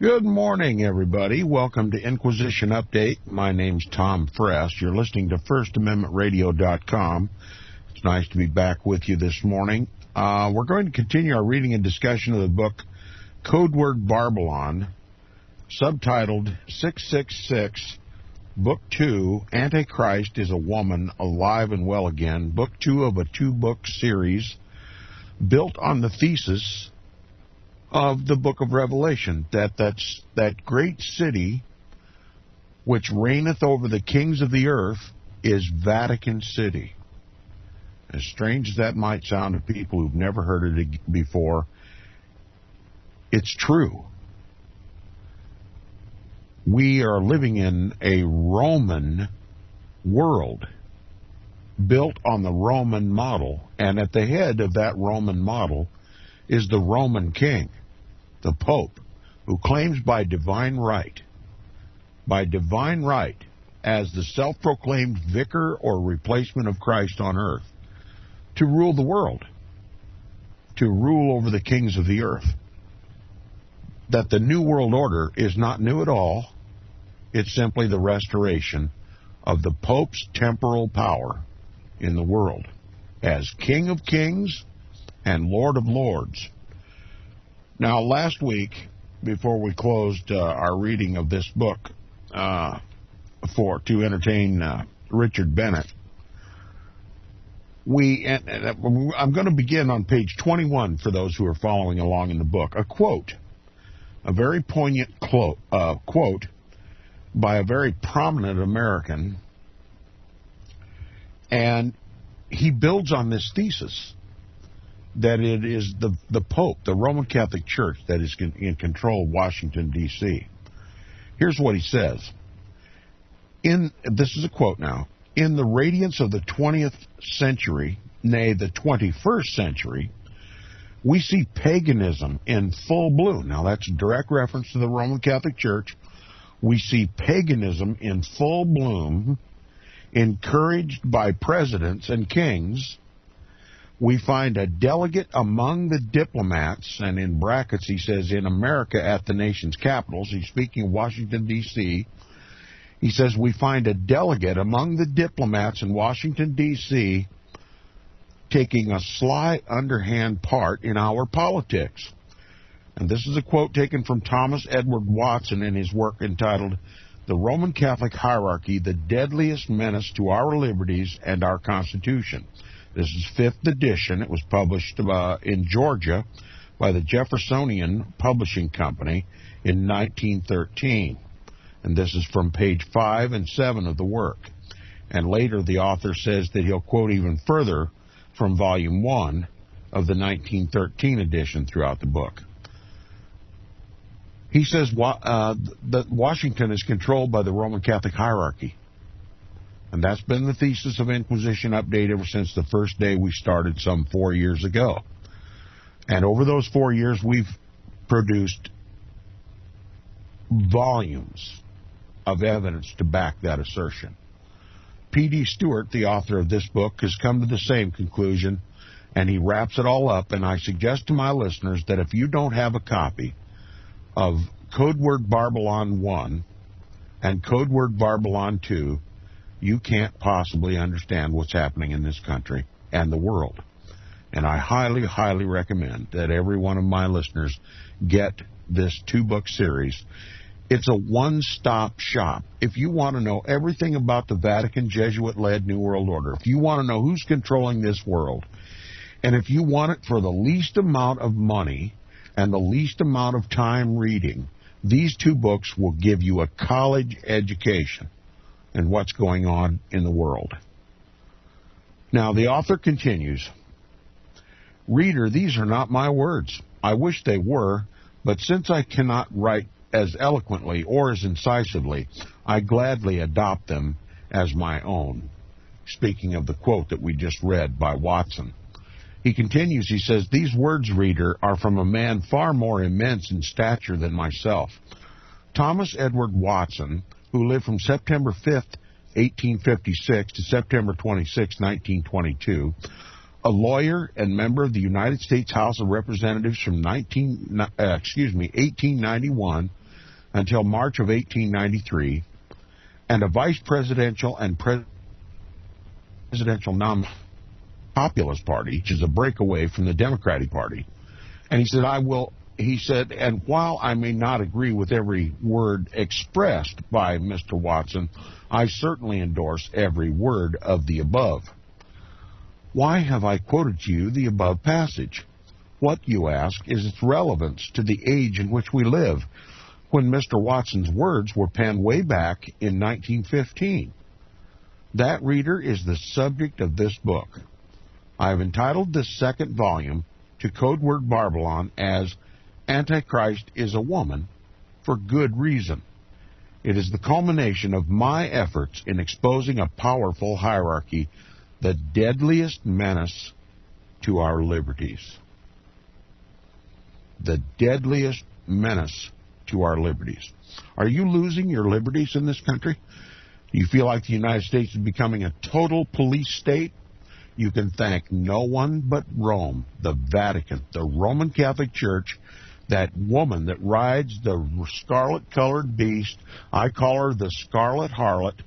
Good morning, everybody. Welcome to Inquisition Update. My name's Tom Fress. You're listening to FirstAmendmentRadio.com. It's nice to be back with you this morning. We're going to continue our reading and discussion of the book Codeword Barbelon, subtitled 666, Book 2, Antichrist is a Woman, Alive and Well Again, Book 2 of a two-book series built on the thesis of the book of Revelation, that great city which reigneth over the kings of the earth is Vatican City. As strange as that might sound to people who've never heard it before, it's true. We are living in a Roman world built on the Roman model, and at the head of that Roman model is the Roman king, the Pope, who claims by divine right, as the self-proclaimed vicar or replacement of Christ on earth, to rule the world, to rule over the kings of the earth. That the New World Order is not new at all. It's simply the restoration of the Pope's temporal power in the world as King of Kings and Lord of Lords. Now, last week, before we closed our reading of this book to entertain Richard Bennett, I'm going to begin on page 21 for those who are following along in the book. A quote, a very poignant quote by a very prominent American, and he builds on this thesis that it is the Pope, the Roman Catholic Church, that is in control of Washington, D.C. Here's what he says. This is a quote now. In the radiance of the 20th century, nay, the 21st century, we see paganism in full bloom. Now, that's a direct reference to the Roman Catholic Church. We see paganism in full bloom, encouraged by presidents and kings. We find a delegate among the diplomats, and in brackets he says, in America at the nation's capitals. He's speaking of Washington, D.C. He says, we find a delegate among the diplomats in Washington, D.C. taking a sly, underhand part in our politics. And this is a quote taken from Thomas Edward Watson in his work entitled The Roman Catholic Hierarchy, the Deadliest Menace to Our Liberties and Our Constitution. This is 5th edition. It was published in Georgia by the Jeffersonian Publishing Company in 1913. And this is from page 5 and 7 of the work. And later the author says that he'll quote even further from volume 1 of the 1913 edition throughout the book. He says that Washington is controlled by the Roman Catholic hierarchy. And that's been the thesis of Inquisition Update ever since the first day we started some 4 years ago. And over those 4 years, we've produced volumes of evidence to back that assertion. P.D. Stewart, the author of this book, has come to the same conclusion, and he wraps it all up. And I suggest to my listeners that if you don't have a copy of Codeword Barbelon 1 and Codeword Barbelon 2, you can't possibly understand what's happening in this country and the world. And I highly, highly recommend that every one of my listeners get this two-book series. It's a one-stop shop. If you want to know everything about the Vatican Jesuit-led New World Order, if you want to know who's controlling this world, and if you want it for the least amount of money and the least amount of time reading, these two books will give you a college education in what's going on in the world. Now, the author continues, Reader, these are not my words. I wish they were, but since I cannot write as eloquently or as incisively, I gladly adopt them as my own. Speaking of the quote that we just read by Watson. He continues, he says, These words, reader, are from a man far more immense in stature than myself. Thomas Edward Watson, who lived from September 5th, 1856 to September 26, 1922, a lawyer and member of the United States House of Representatives from 1891 until March of 1893, and a vice presidential and presidential non-populist party, which is a breakaway from the Democratic Party. And he said, and while I may not agree with every word expressed by Mr. Watson, I certainly endorse every word of the above. Why have I quoted to you the above passage? What, you ask, is its relevance to the age in which we live, when Mr. Watson's words were penned way back in 1915? That, reader, is the subject of this book. I have entitled this second volume to Codeword Barbelon as Antichrist is a Woman, for good reason. It is the culmination of my efforts in exposing a powerful hierarchy, the deadliest menace to our liberties. The deadliest menace to our liberties. Are you losing your liberties in this country? Do you feel like the United States is becoming a total police state? You can thank no one but Rome, the Vatican, the Roman Catholic Church, that woman that rides the scarlet-colored beast. I call her the Scarlet Harlot,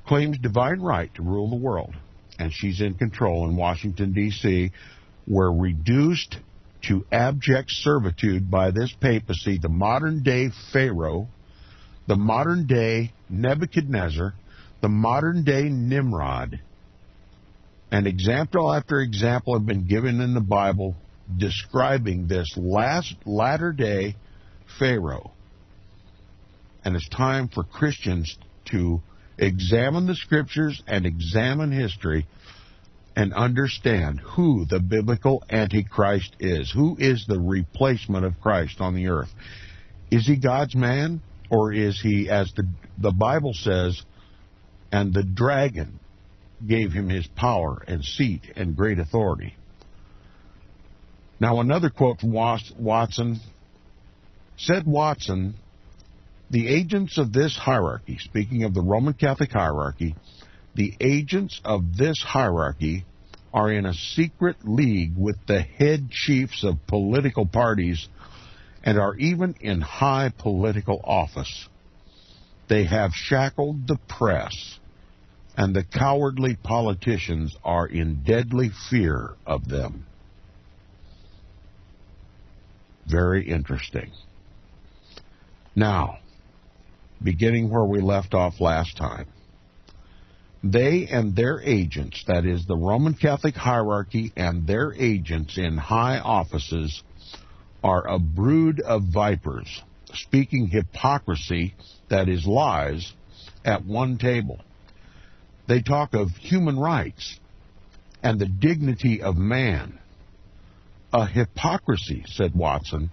claims divine right to rule the world, and she's in control in Washington, D.C. We're reduced to abject servitude by this papacy, the modern-day Pharaoh, the modern-day Nebuchadnezzar, the modern-day Nimrod. And example after example have been given in the Bible describing this latter-day Pharaoh. And it's time for Christians to examine the Scriptures and examine history and understand who the biblical Antichrist is. Who is the replacement of Christ on the earth? Is he God's man, or is he, as the Bible says, and the dragon gave him his power and seat and great authority? Now, another quote from Watson. Said Watson, the agents of this hierarchy, speaking of the Roman Catholic hierarchy, the agents of this hierarchy are in a secret league with the head chiefs of political parties and are even in high political office. They have shackled the press, and the cowardly politicians are in deadly fear of them. Very interesting. Now, beginning where we left off last time, they and their agents, that is, the Roman Catholic hierarchy and their agents in high offices, are a brood of vipers, speaking hypocrisy, that is, lies, at one table. They talk of human rights and the dignity of man. A hypocrisy, said Watson,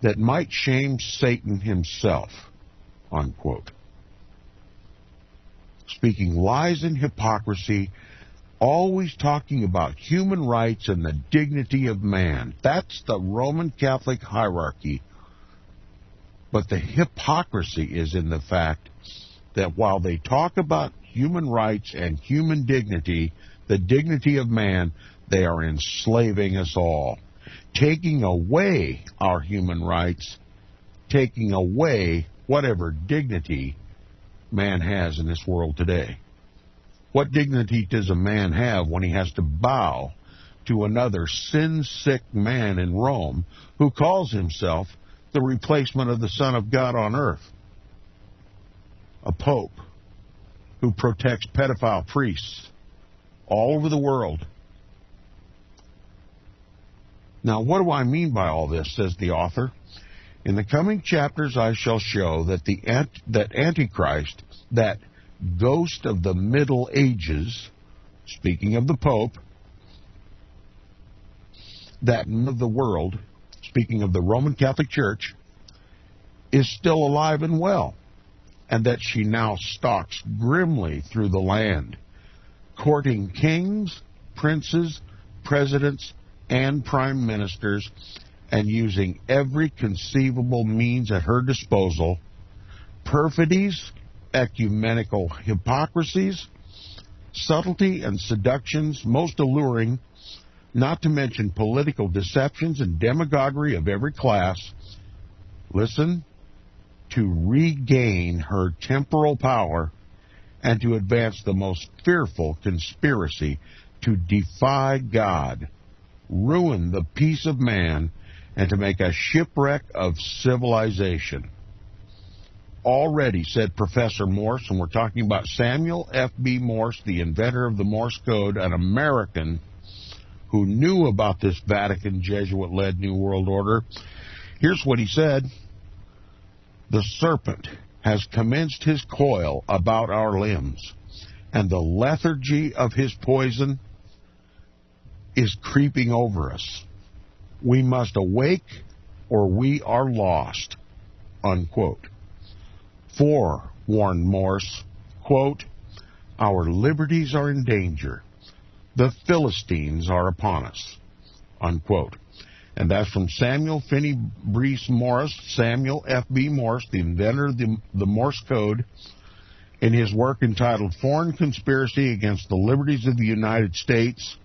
that might shame Satan himself, unquote. Speaking lies and hypocrisy, always talking about human rights and the dignity of man. That's the Roman Catholic hierarchy. But the hypocrisy is in the fact that while they talk about human rights and human dignity, the dignity of man, they are enslaving us all, taking away our human rights, taking away whatever dignity man has in this world today. What dignity does a man have when he has to bow to another sin-sick man in Rome who calls himself the replacement of the Son of God on earth? A pope who protects pedophile priests all over the world. Now, what do I mean by all this, says the author? In the coming chapters, I shall show that that Antichrist, that ghost of the Middle Ages, speaking of the Pope, that of the world, speaking of the Roman Catholic Church, is still alive and well, and that she now stalks grimly through the land, courting kings, princes, presidents, and prime ministers, and using every conceivable means at her disposal, perfidies, ecumenical hypocrisies, subtlety and seductions most alluring, not to mention political deceptions and demagoguery of every class. Listen, to regain her temporal power and to advance the most fearful conspiracy to defy God, ruin the peace of man, and to make a shipwreck of civilization. Already, said Professor Morse, and we're talking about Samuel F.B. Morse, the inventor of the Morse code, an American who knew about this Vatican Jesuit-led New World Order. Here's what he said. The serpent has commenced his coil about our limbs, and the lethargy of his poison is creeping over us. We must awake or we are lost, unquote. For, warned Morse, quote, our liberties are in danger. The Philistines are upon us, unquote. And that's from Samuel Finney Breese Morse, Samuel F.B. Morse, the inventor of the Morse code, in his work entitled Foreign Conspiracy Against the Liberties of the United States.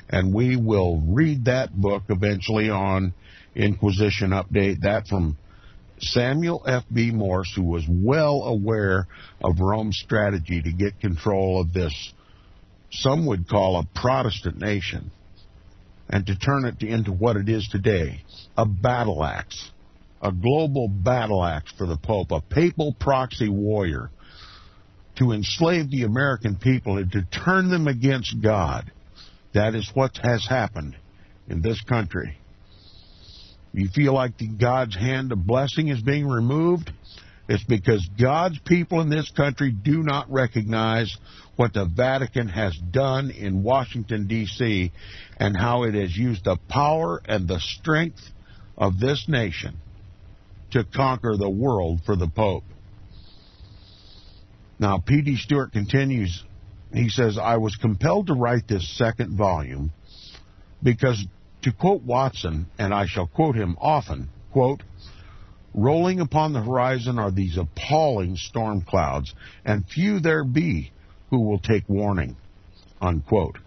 And we will read that book eventually on Inquisition Update. That from Samuel F.B. Morse, who was well aware of Rome's strategy to get control of this, some would call a Protestant nation, and to turn it into what it is today, a battle axe, a global battle axe for the Pope, a papal proxy warrior, to enslave the American people and to turn them against God. That is what has happened in this country. You feel like God's hand of blessing is being removed? It's because God's people in this country do not recognize what the Vatican has done in Washington, D.C., and how it has used the power and the strength of this nation to conquer the world for the Pope. Now, P.D. Stewart continues. He says, I was compelled to write this second volume because, to quote Watson, and I shall quote him often, quote, rolling upon the horizon are these appalling storm clouds, and few there be who will take warning, unquote.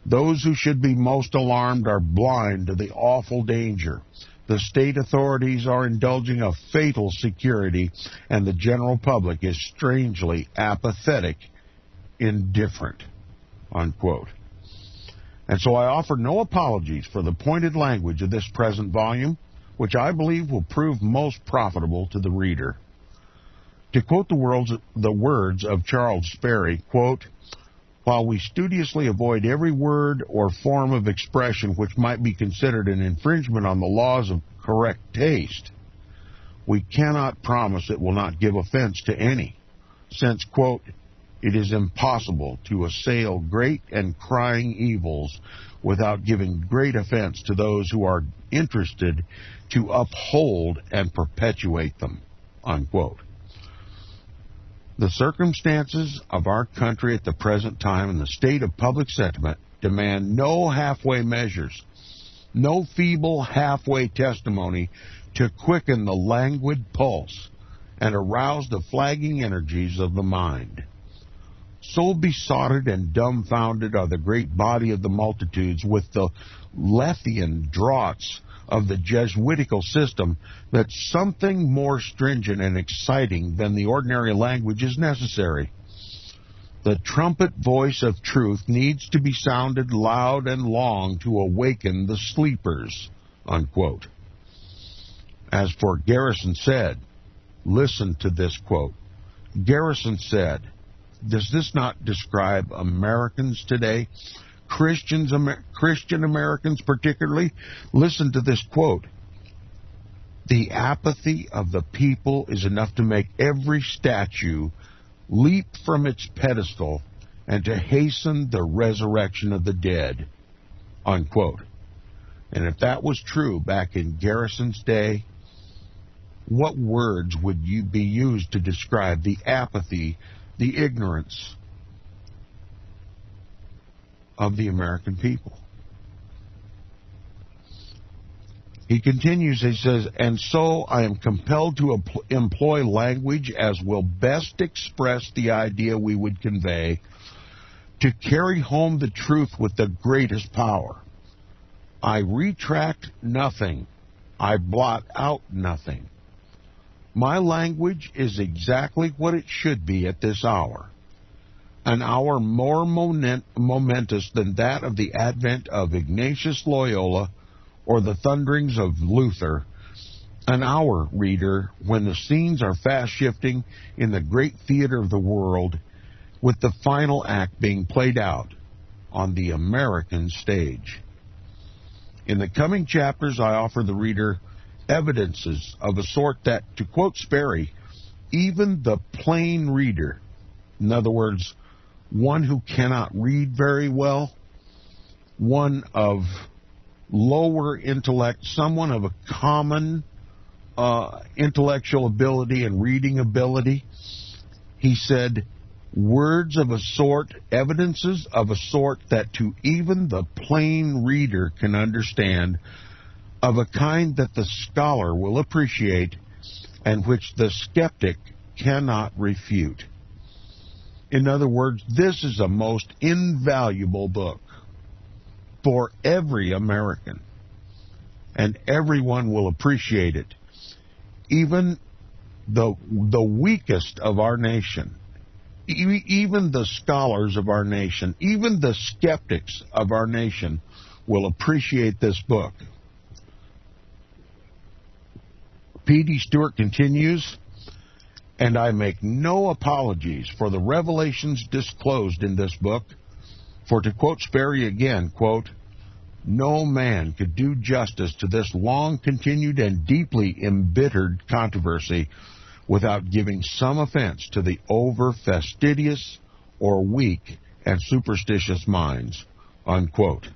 Those who should be most alarmed are blind to the awful danger. The state authorities are indulging a fatal security, and the general public is strangely apathetic, indifferent, unquote. And so I offer no apologies for the pointed language of this present volume, which I believe will prove most profitable to the reader. To quote the words of Charles Sperry, quote, while we studiously avoid every word or form of expression which might be considered an infringement on the laws of correct taste, we cannot promise it will not give offense to any, since, quote, it is impossible to assail great and crying evils without giving great offense to those who are interested to uphold and perpetuate them, unquote. The circumstances of our country at the present time and the state of public sentiment demand no halfway measures, no feeble halfway testimony to quicken the languid pulse and arouse the flagging energies of the mind. So besotted and dumbfounded are the great body of the multitudes with the Lethean draughts of the Jesuitical system that something more stringent and exciting than the ordinary language is necessary. The trumpet voice of truth needs to be sounded loud and long to awaken the sleepers, unquote. As for Garrison said, listen to this quote. Garrison said, does this not describe Americans today? Christian Americans particularly? Listen to this quote. The apathy of the people is enough to make every statue leap from its pedestal and to hasten the resurrection of the dead, unquote. And if that was true back in Garrison's day, what words would be used to describe the apathy, the ignorance of the American people? He continues, he says, and so I am compelled to employ language as will best express the idea we would convey, to carry home the truth with the greatest power. I retract nothing. I blot out nothing. My language is exactly what it should be at this hour. An hour more momentous than that of the advent of Ignatius Loyola or the thunderings of Luther. An hour, reader, when the scenes are fast shifting in the great theater of the world, with the final act being played out on the American stage. In the coming chapters, I offer the reader evidences of a sort that, to quote Sperry, even the plain reader, in other words, one who cannot read very well, one of lower intellect, someone of a common intellectual ability and reading ability, he said, words of a sort, evidences of a sort that to even the plain reader can understand, of a kind that the scholar will appreciate and which the skeptic cannot refute. In other words, this is a most invaluable book for every American, and everyone will appreciate it. Even the weakest of our nation, even the scholars of our nation, even the skeptics of our nation will appreciate this book. P.D. Stewart continues, and I make no apologies for the revelations disclosed in this book, for to quote Sperry again, quote, no man could do justice to this long-continued and deeply embittered controversy without giving some offense to the over-fastidious or weak and superstitious minds, unquote.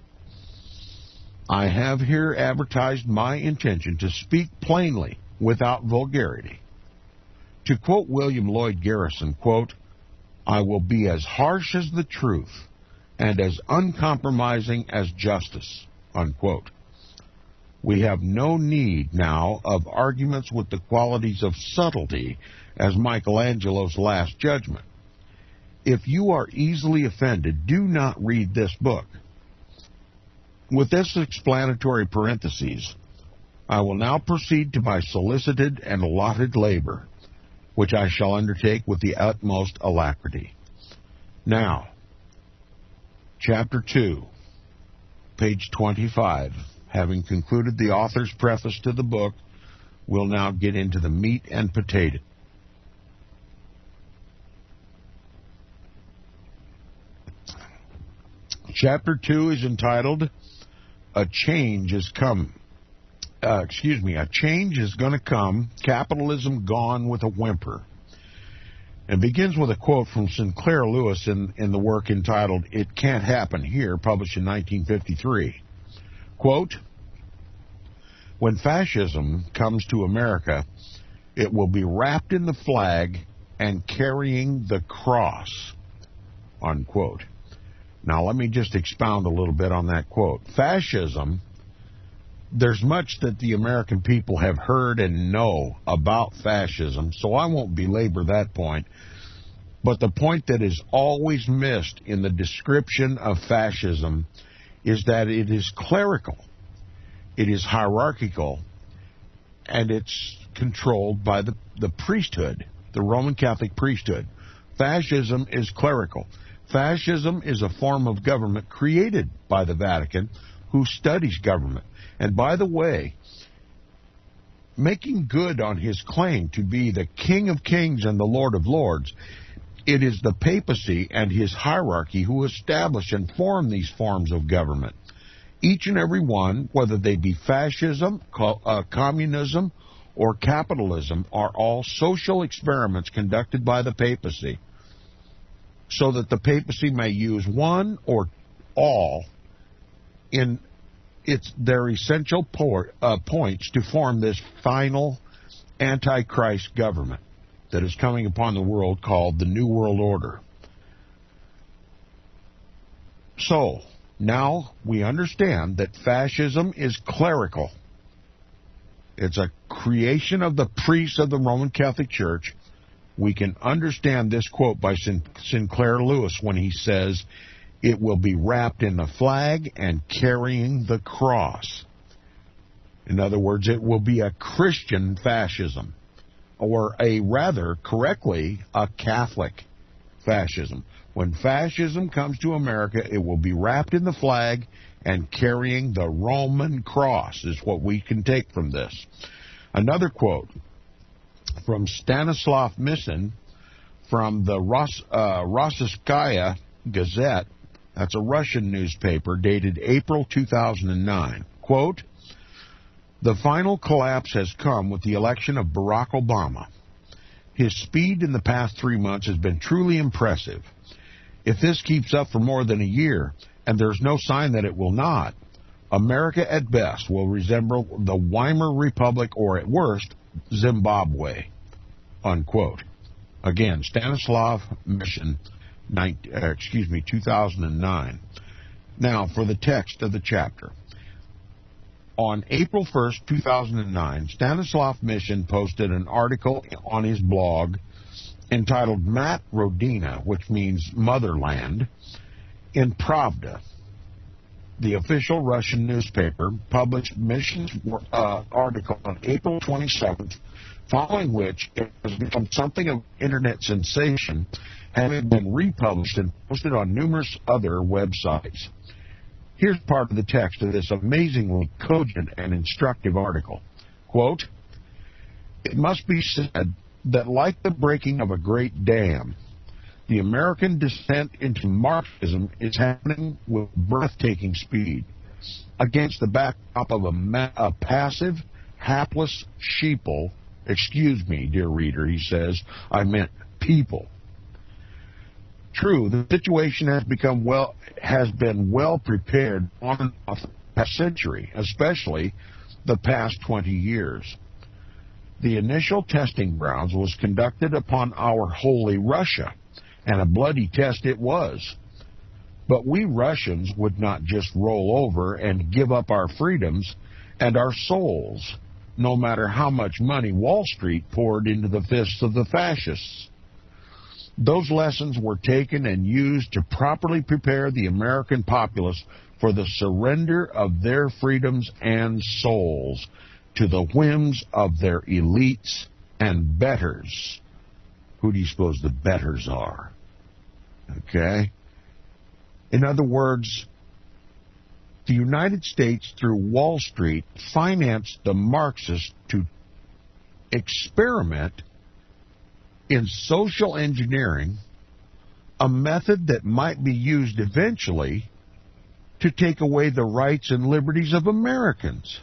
I have here advertised my intention to speak plainly without vulgarity. To quote William Lloyd Garrison, quote, I will be as harsh as the truth and as uncompromising as justice, unquote. We have no need now of arguments with the qualities of subtlety as Michelangelo's Last Judgment. If you are easily offended, do not read this book. With this explanatory parenthesis, I will now proceed to my solicited and allotted labor, which I shall undertake with the utmost alacrity. Now, Chapter 2, page 25. Having concluded the author's preface to the book, we'll now get into the meat and potato. Chapter 2 is entitled, A Change is Come. A change is going to come, capitalism gone with a whimper. And begins with a quote from Sinclair Lewis in the work entitled It Can't Happen Here, published in 1953. Quote, when fascism comes to America, it will be wrapped in the flag and carrying the cross, unquote. Now, let me just expound a little bit on that quote. Fascism, there's much that the American people have heard and know about fascism, so I won't belabor that point. But the point that is always missed in the description of fascism is that it is clerical, it is hierarchical, and it's controlled by the priesthood, the Roman Catholic priesthood. Fascism is clerical. Fascism is a form of government created by the Vatican, who studies government. And by the way, making good on his claim to be the King of Kings and the Lord of Lords, it is the papacy and his hierarchy who establish and form these forms of government. Each and every one, whether they be fascism, communism, or capitalism, are all social experiments conducted by the papacy, so that the papacy may use one or all in their essential points to form this final Antichrist government that is coming upon the world, called the New World Order. So, now we understand that fascism is clerical. It's a creation of the priests of the Roman Catholic Church. We can understand this quote by Sinclair Lewis when he says, it will be wrapped in the flag and carrying the cross. In other words, it will be a Christian fascism. or a rather correctly, a Catholic fascism. When fascism comes to America, it will be wrapped in the flag and carrying the Roman cross, is what we can take from this. Another quote from Stanislav Mishin from the Rossiyskaya Gazette, that's a Russian newspaper, dated April 2009. Quote, "The final collapse has come with the election of Barack Obama. His speed in the past 3 months has been truly impressive. If this keeps up for more than a year, and there's no sign that it will not, America at best will resemble the Weimar Republic or at worst, Zimbabwe." Unquote. Again, Stanislav Mishin, 2009. Now, for the text of the chapter. On April 1st, 2009, Stanislav Mishin posted an article on his blog entitled Mat Rodina, which means motherland, in Pravda. The official Russian newspaper published Mishin's article on April 27th, following which it has become something of an internet sensation, having been republished and posted on numerous other websites. Here's part of the text of this amazingly cogent and instructive article. Quote, "It must be said that like the breaking of a great dam, the American descent into Marxism is happening with breathtaking speed against the backdrop of a passive, hapless sheeple. Excuse me, dear reader," he says, "I meant people. True, the situation has been well prepared on and off the past century, especially the past 20 years. The initial testing grounds was conducted upon our holy Russia, and a bloody test it was. But we Russians would not just roll over and give up our freedoms and our souls, no matter how much money Wall Street poured into the fists of the fascists. Those lessons were taken and used to properly prepare the American populace for the surrender of their freedoms and souls to the whims of their elites and betters." Who do you suppose the betters are? Okay? In other words, the United States, through Wall Street, financed the Marxists to experiment in social engineering, a method that might be used eventually to take away the rights and liberties of Americans.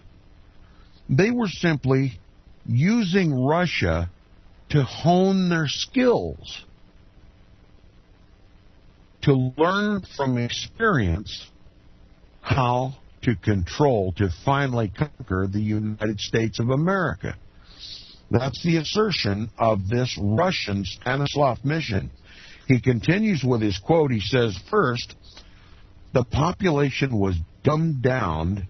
They were simply using Russia to hone their skills, to learn from experience how to control, to finally conquer the United States of America. That's the assertion of this Russian Stanislav Mishin. He continues with his quote. He says, "First, the population was dumbed down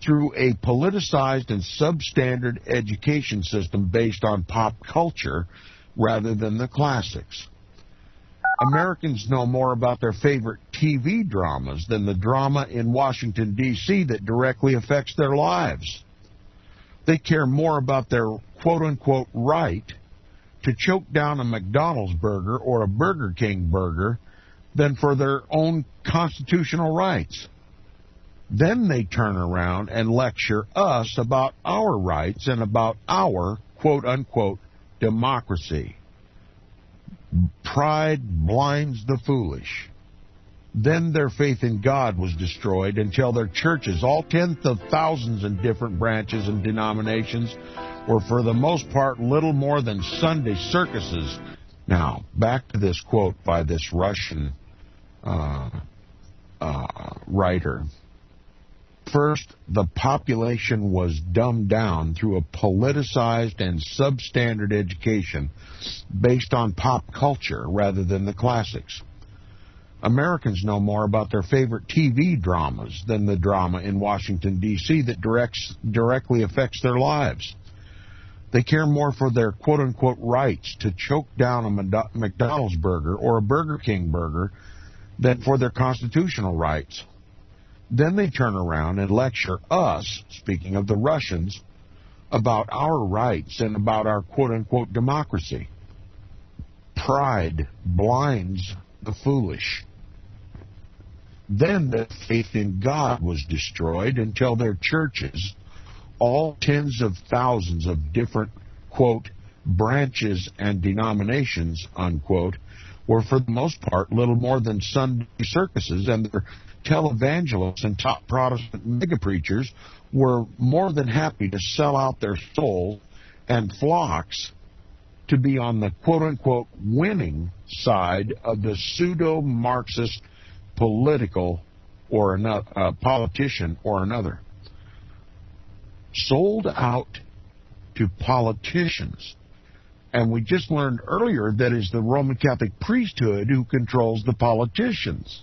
through a politicized and substandard education system based on pop culture rather than the classics. Americans know more about their favorite TV dramas than the drama in Washington, D.C. that directly affects their lives. They care more about their quote-unquote right to choke down a McDonald's burger or a Burger King burger than for their own constitutional rights. Then they turn around and lecture us about our rights and about our quote-unquote democracy. Pride blinds the foolish. Then their faith in God was destroyed until their churches, all tens of thousands in different branches and denominations, were for the most part little more than Sunday circuses." Now, back to this quote by this Russian writer. "First, the population was dumbed down through a politicized and substandard education based on pop culture rather than the classics. Americans know more about their favorite TV dramas than the drama in Washington, D.C. that directly affects their lives. They care more for their quote-unquote rights to choke down a McDonald's burger or a Burger King burger than for their constitutional rights. Then they turn around and lecture us," speaking of the Russians, about our rights and about our quote-unquote democracy. Pride blinds the foolish. Then the faith in God was destroyed until their churches, all tens of thousands of different, quote, branches and denominations, unquote, were for the most part little more than Sunday circuses, and their televangelists and top Protestant mega-preachers were more than happy to sell out their souls and flocks to be on the quote-unquote winning side of the pseudo-Marxist political or politician or another. Sold out to politicians. And we just learned earlier that it's the Roman Catholic priesthood who controls the politicians.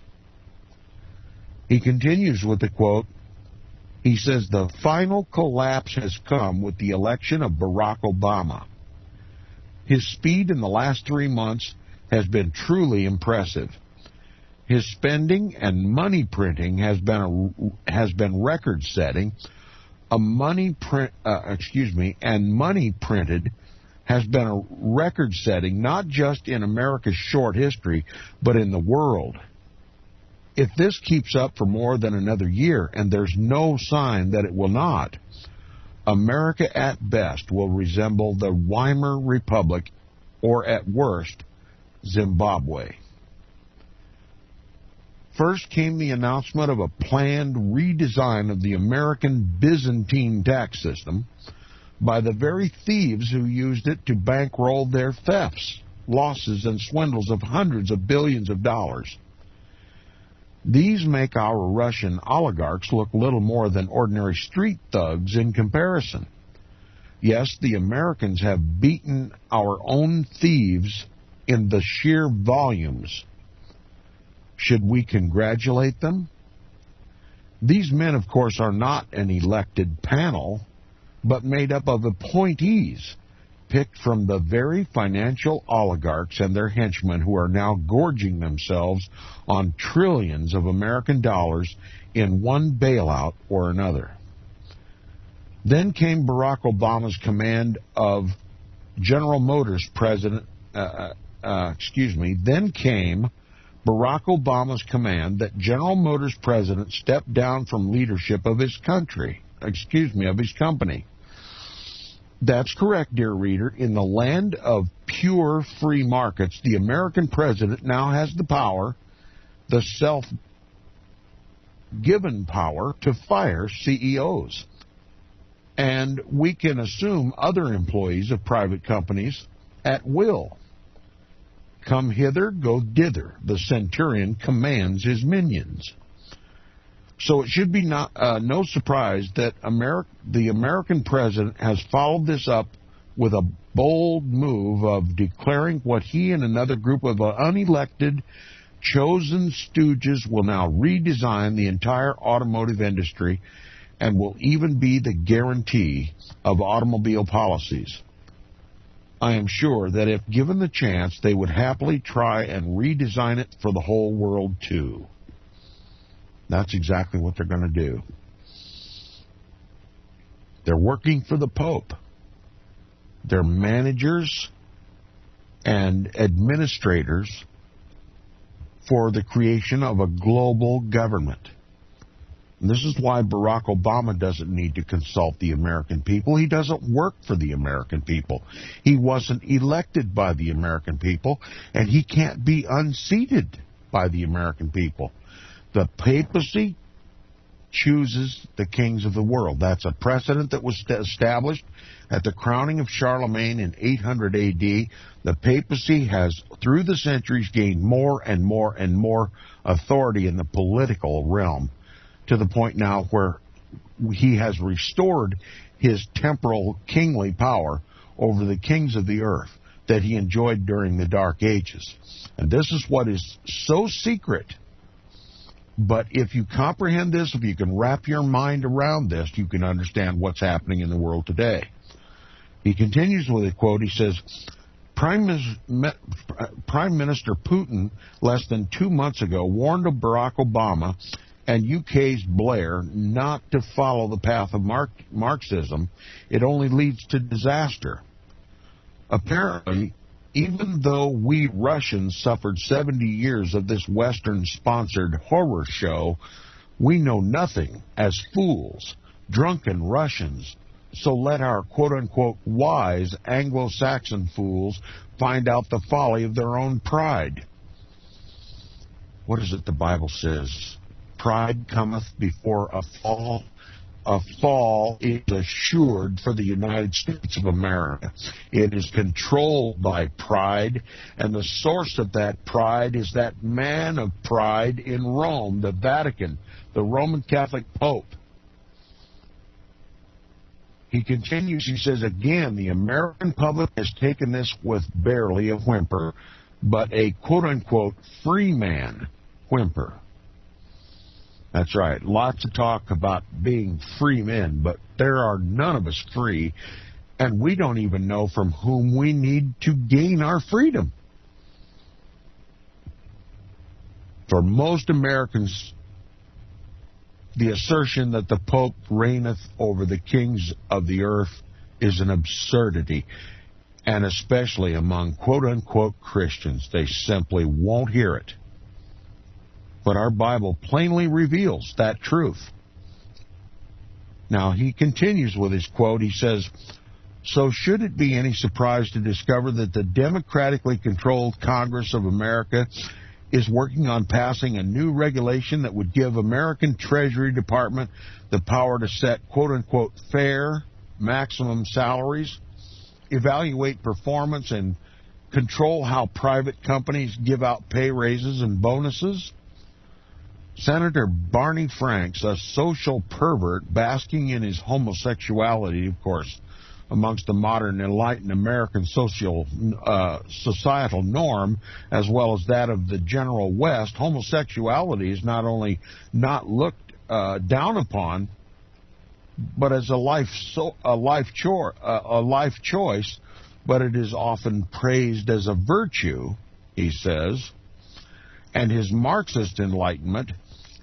He continues with the quote. He says, the final collapse has come with the election of Barack Obama. His speed in the last 3 months has been truly impressive. His spending and money printing has been record-setting. Money printed has been a record-setting, not just in America's short history, but in the world. If this keeps up for more than another year, and there's no sign that it will not, America at best will resemble the Weimar Republic, or at worst, Zimbabwe. First came the announcement of a planned redesign of the American Byzantine tax system by the very thieves who used it to bankroll their thefts, losses, and swindles of hundreds of billions of dollars. These make our Russian oligarchs look little more than ordinary street thugs in comparison. Yes, the Americans have beaten our own thieves in the sheer volumes. Should we congratulate them? These men, of course, are not an elected panel, but made up of appointees picked from the very financial oligarchs and their henchmen who are now gorging themselves on trillions of American dollars in one bailout or another. Then came Barack Obama's command of General Motors President, then came Barack Obama's command that General Motors President stepped down from leadership of his company. That's correct, dear reader. In the land of pure free markets, the American president now has the power, the self-given power, to fire CEOs. And we can assume other employees of private companies at will. Come hither, go dither. The centurion commands his minions. So it should be no surprise that the American president has followed this up with a bold move of declaring what he and another group of unelected, chosen stooges will now redesign the entire automotive industry and will even be the guarantee of automobile policies. I am sure that if given the chance, they would happily try and redesign it for the whole world, too. That's exactly what they're going to do. They're working for the Pope. They're managers and administrators for the creation of a global government. And this is why Barack Obama doesn't need to consult the American people. He doesn't work for the American people. He wasn't elected by the American people, and he can't be unseated by the American people. The papacy chooses the kings of the world. That's a precedent that was established at the crowning of Charlemagne in 800 A.D. The papacy has, through the centuries, gained more and more and more authority in the political realm, to the point now where he has restored his temporal kingly power over the kings of the earth that he enjoyed during the Dark Ages. And this is what is so secret. But if you comprehend this, if you can wrap your mind around this, you can understand what's happening in the world today. He continues with a quote. He says, Prime Minister Putin, less than 2 months ago, warned of Barack Obama and UK's Blair not to follow the path of Marxism. It only leads to disaster. Apparently, even though we Russians suffered 70 years of this Western-sponsored horror show, we know nothing as fools, drunken Russians. So let our quote-unquote wise Anglo-Saxon fools find out the folly of their own pride. What is it the Bible says? Pride cometh before a fall. A fall is assured for the United States of America. It is controlled by pride, and the source of that pride is that man of pride in Rome, the Vatican, the Roman Catholic Pope. He continues, he says, again, the American public has taken this with barely a whimper, but a quote-unquote free man whimper. That's right. Lots of talk about being free men, but there are none of us free, and we don't even know from whom we need to gain our freedom. For most Americans, the assertion that the Pope reigneth over the kings of the earth is an absurdity, and especially among quote-unquote Christians. They simply won't hear it. But our Bible plainly reveals that truth. Now, he continues with his quote. He says, so should it be any surprise to discover that the democratically controlled Congress of America is working on passing a new regulation that would give American Treasury Department the power to set quote-unquote fair maximum salaries, evaluate performance, and control how private companies give out pay raises and bonuses? Senator Barney Franks, a social pervert basking in his homosexuality, of course, amongst the modern enlightened American societal norm, as well as that of the general West, homosexuality is not only not looked down upon, but as a life choice, but it is often praised as a virtue, he says, and his Marxist enlightenment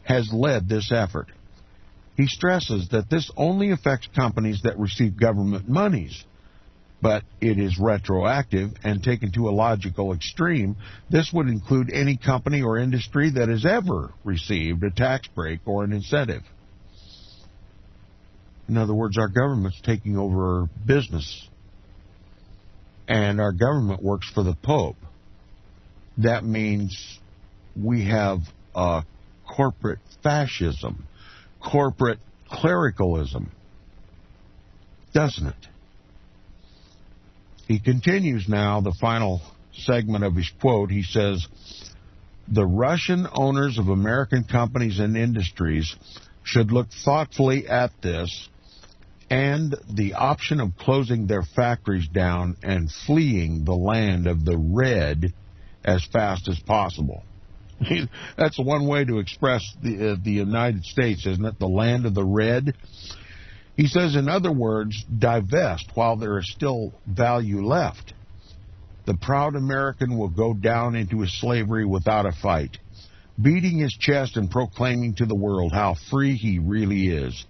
has led this effort. He stresses that this only affects companies that receive government monies, but it is retroactive and taken to a logical extreme. This would include any company or industry that has ever received a tax break or an incentive. In other words, our government's taking over business, and our government works for the Pope. That means we have corporate fascism, corporate clericalism, doesn't it? He continues now, the final segment of his quote. He says, the Russian owners of American companies and industries should look thoughtfully at this and the option of closing their factories down and fleeing the land of the red as fast as possible. That's one way to express the United States, isn't it? The land of the red. He says, in other words, divest while there is still value left. The proud American will go down into his slavery without a fight, beating his chest and proclaiming to the world how free he really is.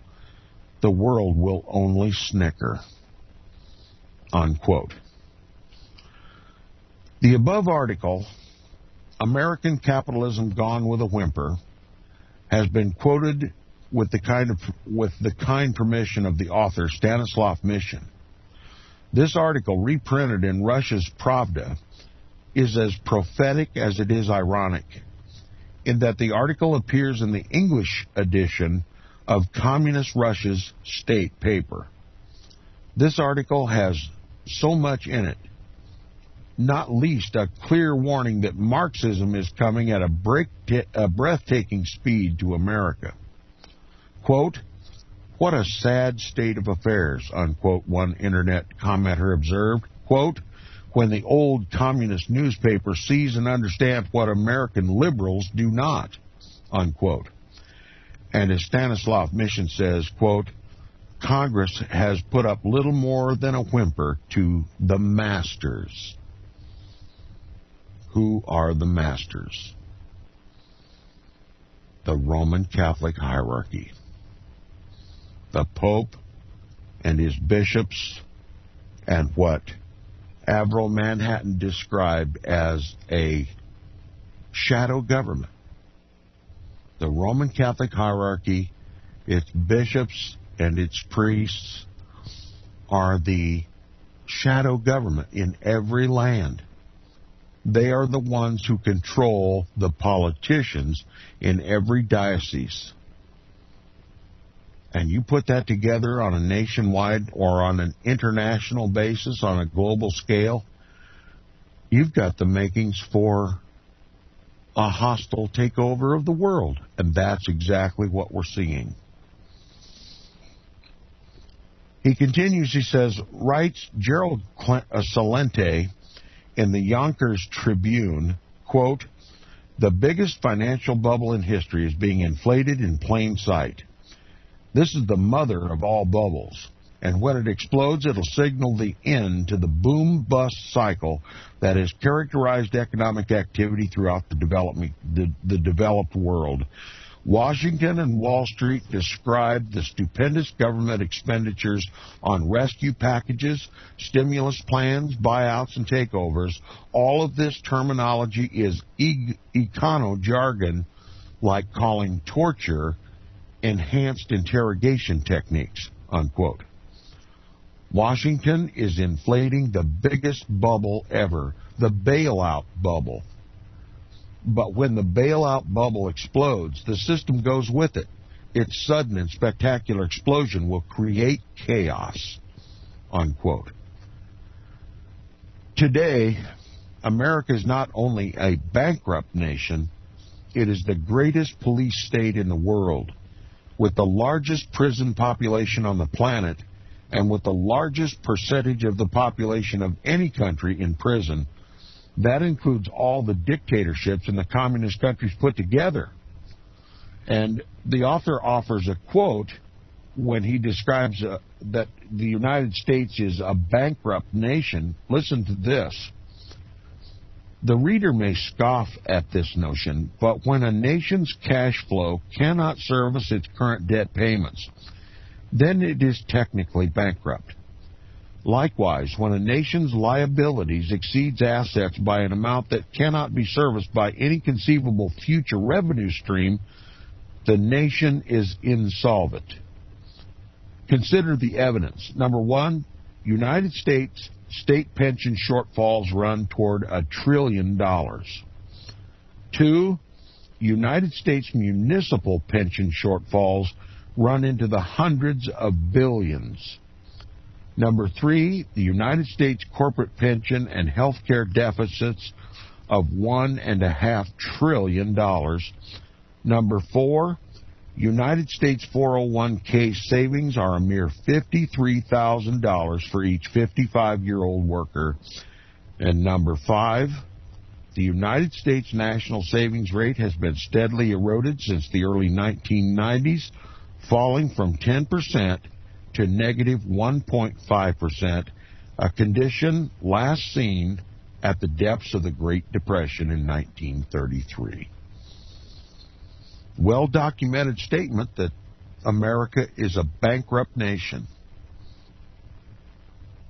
The world will only snicker. Unquote. The above article, American Capitalism Gone with a Whimper, has been quoted with the kind permission of the author Stanislav Mission. This article, reprinted in Russia's Pravda, is as prophetic as it is ironic, in that the article appears in the English edition of Communist Russia's state paper. This article has so much in it, not least a clear warning that Marxism is coming at a breathtaking speed to America. Quote, what a sad state of affairs, unquote, one internet commenter observed. Quote, when the old communist newspaper sees and understands what American liberals do not, unquote. And as Stanislav Mission says, quote, Congress has put up little more than a whimper to the masters. Who are the masters? the Roman Catholic hierarchy. The Pope and his bishops and what Avril Manhattan described as a shadow government. The Roman Catholic hierarchy, its bishops and its priests, are the shadow government in every land. They are the ones who control the politicians in every diocese. And you put that together on a nationwide or on an international basis, on a global scale, you've got the makings for a hostile takeover of the world. And that's exactly what we're seeing. He continues, he says, writes Gerald Celente in the Yonkers Tribune, quote, "The biggest financial bubble in history is being inflated in plain sight. This is the mother of all bubbles, and when it explodes, it'll signal the end to the boom-bust cycle that has characterized economic activity throughout the developed world. Washington and Wall Street described the stupendous government expenditures on rescue packages, stimulus plans, buyouts, and takeovers. All of this terminology is econo jargon, like calling torture enhanced interrogation techniques," unquote. Washington is inflating the biggest bubble ever, the bailout bubble. But when the bailout bubble explodes, the system goes with it. Its sudden and spectacular explosion will create chaos, unquote. Today, America is not only a bankrupt nation, it is the greatest police state in the world, with the largest prison population on the planet and with the largest percentage of the population of any country in prison. That includes all the dictatorships in the communist countries put together. And the author offers a quote when he describes that the United States is a bankrupt nation. Listen to this. The reader may scoff at this notion, but when a nation's cash flow cannot service its current debt payments, then it is technically bankrupt. Likewise, when a nation's liabilities exceeds assets by an amount that cannot be serviced by any conceivable future revenue stream, the nation is insolvent. Consider the evidence. Number one, United States state pension shortfalls run toward $1 trillion. 2, United States municipal pension shortfalls run into the hundreds of billions. Number 3, the United States corporate pension and health care deficits of $1.5 trillion. Number 4, United States 401k savings are a mere $53,000 for each 55-year-old worker. And number 5, the United States national savings rate has been steadily eroded since the early 1990s, falling from 10% to negative 1.5%, a condition last seen at the depths of the Great Depression in 1933. Well-documented statement that America is a bankrupt nation.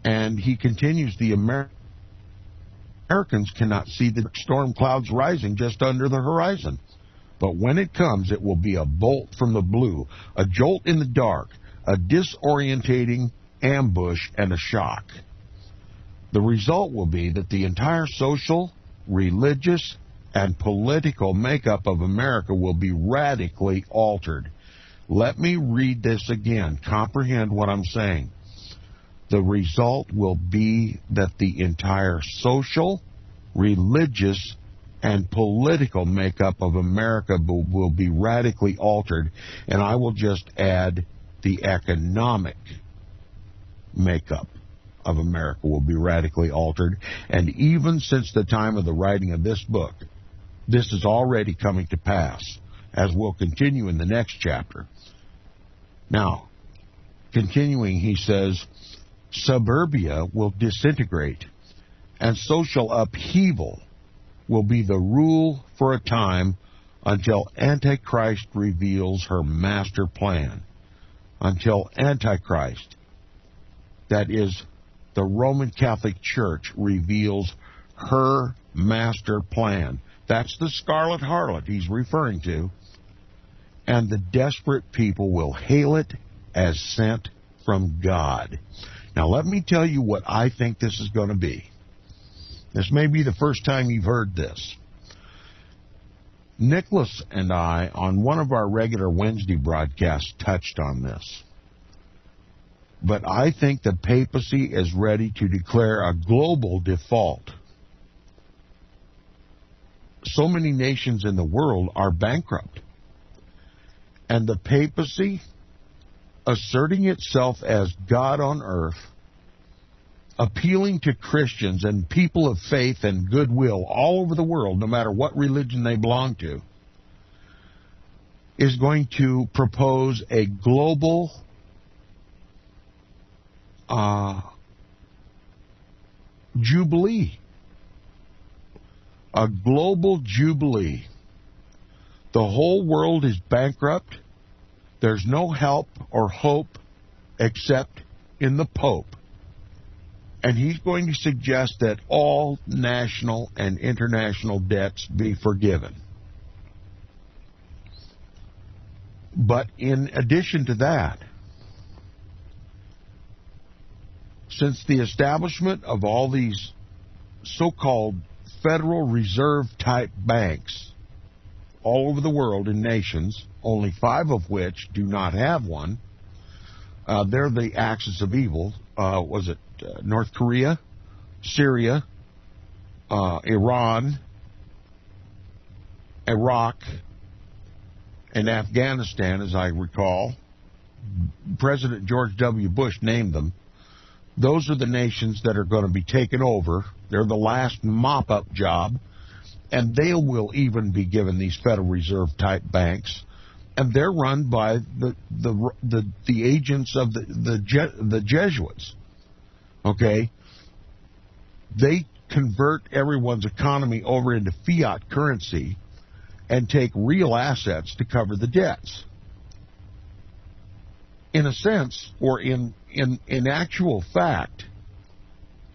And he continues, the Americans cannot see the storm clouds rising just under the horizon. But when it comes, it will be a bolt from the blue, a jolt in the dark, a disorientating ambush, and a shock. The result will be that the entire social, religious, and political makeup of America will be radically altered. Let me read this again. Comprehend what I'm saying. The result will be that the entire social, religious, and political makeup of America will be radically altered, and I will just add the economic makeup of America will be radically altered. And even since the time of the writing of this book, this is already coming to pass, as will continue in the next chapter. Now, continuing, he says, suburbia will disintegrate, and social upheaval will be the rule for a time until Antichrist reveals her master plan. Until Antichrist, that is the Roman Catholic Church, reveals her master plan. That's the scarlet harlot he's referring to. And the desperate people will hail it as sent from God. Now, let me tell you what I think this is going to be. This may be the first time you've heard this. Nicholas and I, on one of our regular Wednesday broadcasts, touched on this. But I think the papacy is ready to declare a global default. So many nations in the world are bankrupt. And the papacy, asserting itself as God on earth, appealing to Christians and people of faith and goodwill all over the world, no matter what religion they belong to, is going to propose a global Jubilee. A global Jubilee. The whole world is bankrupt. There's no help or hope except in the Pope. And he's going to suggest that all national and international debts be forgiven. But in addition to that, since the establishment of all these so-called Federal Reserve type banks all over the world in nations, only 5 of which do not have one, they're the axis of evil. Was it North Korea, Syria, Iran, Iraq, and Afghanistan, as I recall. President George W. Bush named them. Those are the nations that are going to be taken over. They're the last mop-up job, and they will even be given these Federal Reserve-type banks, and they're run by the agents of the Jesuits. Okay? They convert everyone's economy over into fiat currency and take real assets to cover the debts. In a sense, or in actual fact,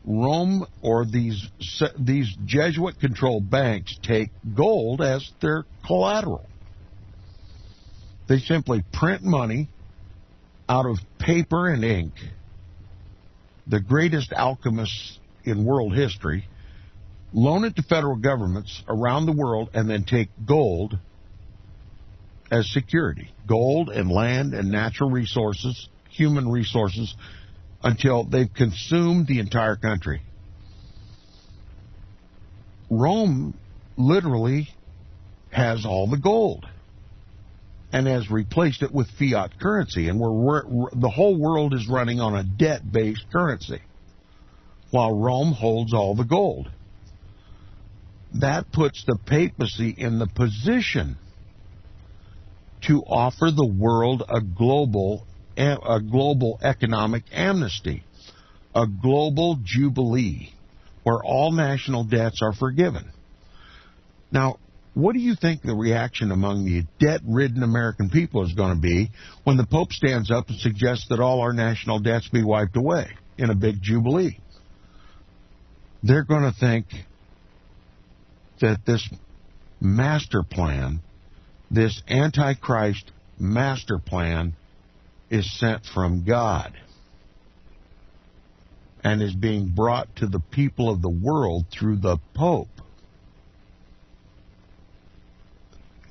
Rome or these Jesuit-controlled banks take gold as their collateral. They simply print money out of paper and ink. The greatest alchemists in world history loan it to federal governments around the world and then take gold as security. Gold and land and natural resources, human resources, until they've consumed the entire country. Rome literally has all the gold and has replaced it with fiat currency, and the whole world is running on a debt-based currency, while Rome holds all the gold. That puts the papacy in the position to offer the world a global economic amnesty, a global jubilee, where all national debts are forgiven. Now, what do you think the reaction among the debt-ridden American people is going to be when the Pope stands up and suggests that all our national debts be wiped away in a big jubilee? They're going to think that this master plan, this Antichrist master plan, is sent from God and is being brought to the people of the world through the Pope.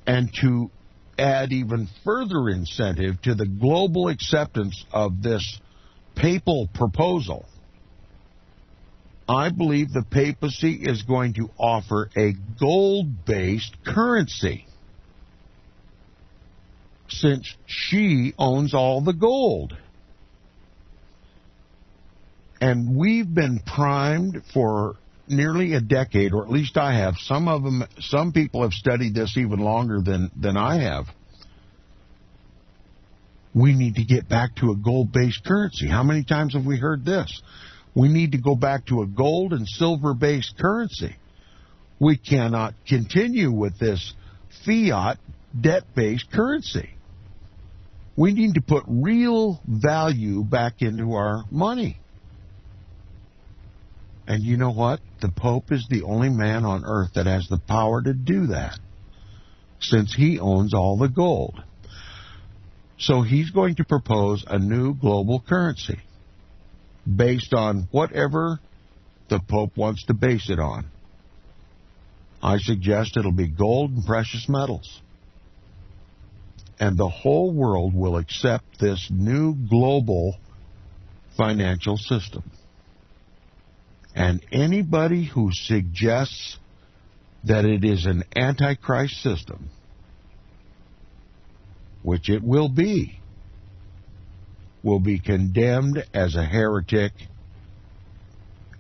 And to add even further incentive to the global acceptance of this papal proposal, I believe the papacy is going to offer a gold-based currency, since she owns all the gold. And we've been primed for nearly a decade, or at least I have. Some people have studied this even longer than I have. We need to get back to a gold-based currency. How many times have we heard this? We need to go back to a gold and silver-based currency. We cannot continue with this fiat debt-based currency. We need to put real value back into our money. And you know what? The Pope is the only man on earth that has the power to do that, since he owns all the gold. So he's going to propose a new global currency based on whatever the Pope wants to base it on. I suggest it'll be gold and precious metals. And the whole world will accept this new global financial system. And anybody who suggests that it is an antichrist system, which it will be condemned as a heretic,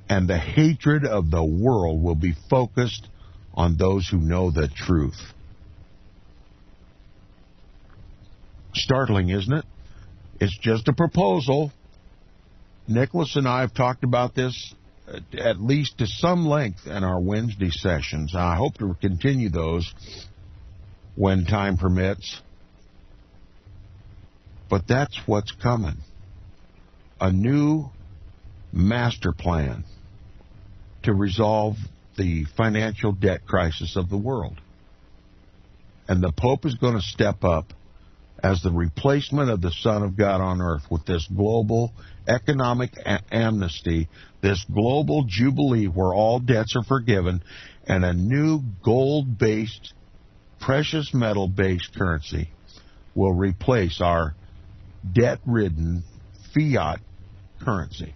and the hatred of the world will be focused on those who know the truth. Startling, isn't it? It's just a proposal. Nicholas and I have talked about this at least to some length in our Wednesday sessions. I hope to continue those when time permits. But that's what's coming. A new master plan to resolve the financial debt crisis of the world. And the Pope is going to step up as the replacement of the Son of God on earth with this global economic amnesty, this global Jubilee where all debts are forgiven, and a new gold-based, precious metal-based currency will replace our debt-ridden fiat currency.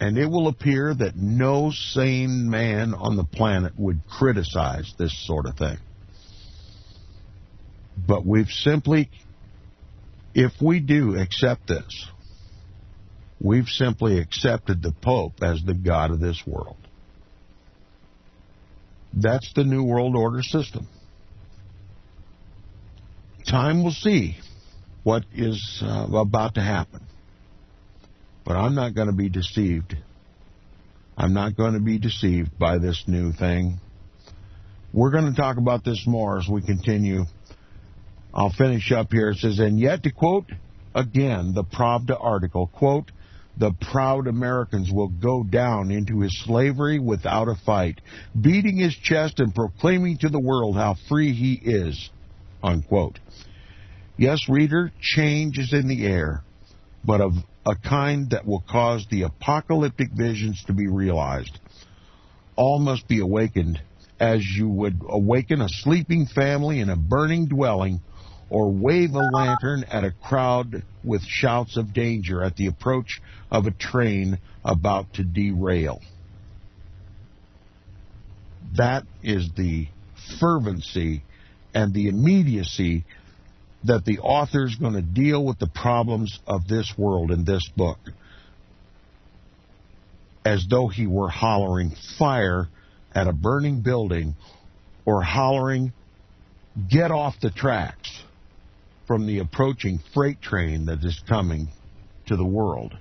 And it will appear that no sane man on the planet would criticize this sort of thing. But we've simply, if we do accept this, we've simply accepted the Pope as the God of this world. That's the New World Order system. Time will see what is about to happen. But I'm not going to be deceived. I'm not going to be deceived by this new thing. We're going to talk about this more as we continue. I'll finish up here. It says, and yet, to quote again the Pravda article, quote, the proud Americans will go down into his slavery without a fight, beating his chest and proclaiming to the world how free he is, unquote. Yes, reader, change is in the air, but of a kind that will cause the apocalyptic visions to be realized. All must be awakened as you would awaken a sleeping family in a burning dwelling, or wave a lantern at a crowd with shouts of danger at the approach of a train about to derail. That is the fervency and the immediacy that the author is going to deal with the problems of this world in this book, as though he were hollering fire at a burning building, or hollering, get off the tracks, from the approaching freight train that is coming to the world.